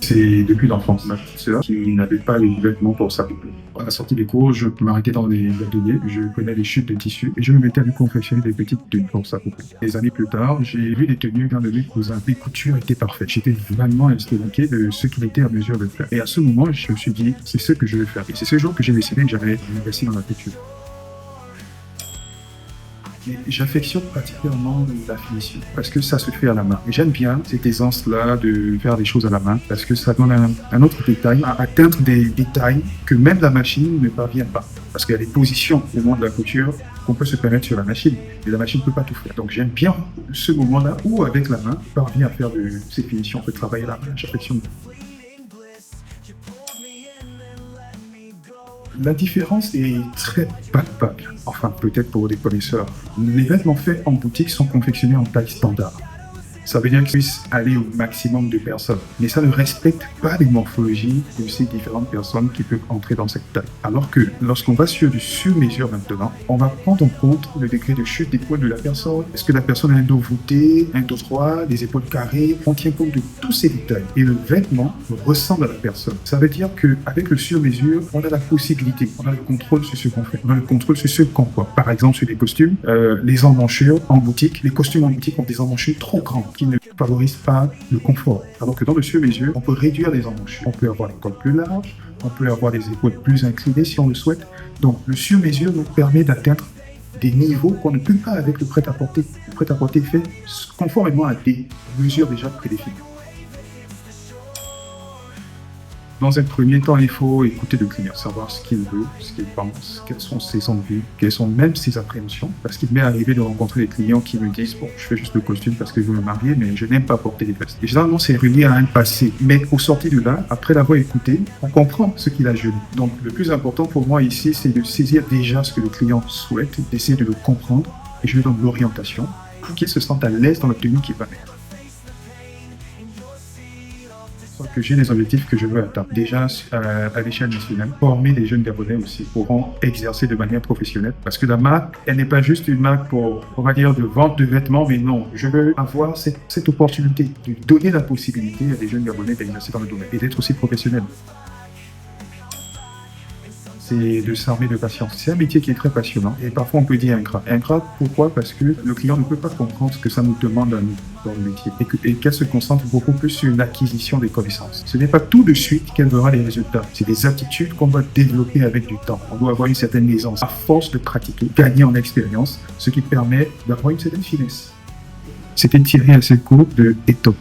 C'est depuis l'enfance. Ma petite sœur, qui n'avait pas les vêtements pour s'habiller. À la sortie des cours, je m'arrêtais dans les ateliers, je prenais les chutes de tissu et je me mettais à lui confectionner des petites tenues pour s'accoupler. Des années plus tard, j'ai vu des tenues d'un de mes cousins. Les coutures étaient parfaites. J'étais vraiment estomaqué de ce qu'il était à mesure de faire. Et à ce moment, je me suis dit, c'est ce que je vais faire. Et c'est ce jour que j'ai décidé que j'allais m'investir dans la couture. Mais j'affectionne particulièrement la finition parce que ça se fait à la main. Et j'aime bien cette aisance-là de faire des choses à la main parce que ça donne un autre détail, à atteindre des détails que même la machine ne parvient pas. Parce qu'il y a des positions au moment de la couture qu'on peut se permettre sur la machine. Et la machine ne peut pas tout faire. Donc j'aime bien ce moment-là où avec la main, on parvient à faire de ces finitions, on peut travailler à la main. J'affectionne. La différence est très palpable, enfin peut-être pour des connaisseurs. Les vêtements faits en boutique sont confectionnés en taille standard. Ça veut dire qu'ils puissent aller au maximum de personnes. Mais ça ne respecte pas les morphologies de ces différentes personnes qui peuvent entrer dans cette taille. Alors que lorsqu'on va sur du sur-mesure maintenant, on va prendre en compte le degré de chute d'épaule de la personne. Est-ce que la personne a un dos voûté, un dos droit, des épaules carrées? On tient compte de tous ces détails. Et le vêtement ressemble à la personne. Ça veut dire qu'avec le sur-mesure, on a la possibilité, on a le contrôle sur ce qu'on fait. On a le contrôle sur ce qu'on voit. Par exemple, sur les costumes, les emmanchures en boutique, les costumes en boutique ont des emmanchures trop grandes, qui ne favorise pas le confort. Alors que dans le sur-mesure, on peut réduire les emmanchures. On peut avoir les cols plus larges, on peut avoir des épaules plus inclinées si on le souhaite. Donc le sur-mesure nous permet d'atteindre des niveaux qu'on ne peut pas avec le prêt-à-porter. Le prêt-à-porter fait conformément à des mesures déjà prédéfinies. Dans un premier temps, il faut écouter le client, savoir ce qu'il veut, ce qu'il pense, quelles sont ses envies, quelles sont même ses appréhensions. Parce qu'il m'est arrivé de rencontrer des clients qui me disent « Bon, je fais juste le costume parce que je veux me marier, mais je n'aime pas porter des vestes. » Et généralement, c'est relié à un passé. Mais au sorti de là, après l'avoir écouté, on comprend ce qu'il a gelé. Donc, le plus important pour moi ici, c'est de saisir déjà ce que le client souhaite, d'essayer de le comprendre. Et je lui donne l'orientation pour qu'il se sente à l'aise dans la tenue qu'il va mettre. Que j'ai des objectifs que je veux atteindre. Déjà, à l'échelle nationale, former les jeunes Gabonais aussi pourront exercer de manière professionnelle. Parce que la marque, elle n'est pas juste une marque pour, on va dire, de vente de vêtements, mais non. Je veux avoir cette opportunité de donner la possibilité à des jeunes Gabonais d'exercer dans le domaine et d'être aussi professionnels. C'est de s'armer de patience. C'est un métier qui est très passionnant et parfois on peut dire ingrat. Ingrat, pourquoi? Parce que le client ne peut pas comprendre ce que ça nous demande à nous dans le métier et qu'elle se concentre beaucoup plus sur l'acquisition des connaissances. Ce n'est pas tout de suite qu'elle verra les résultats. C'est des aptitudes qu'on va développer avec du temps. On doit avoir une certaine aisance à force de pratiquer, gagner en expérience, ce qui permet d'avoir une certaine finesse. C'était Thierry Asseco de Etop.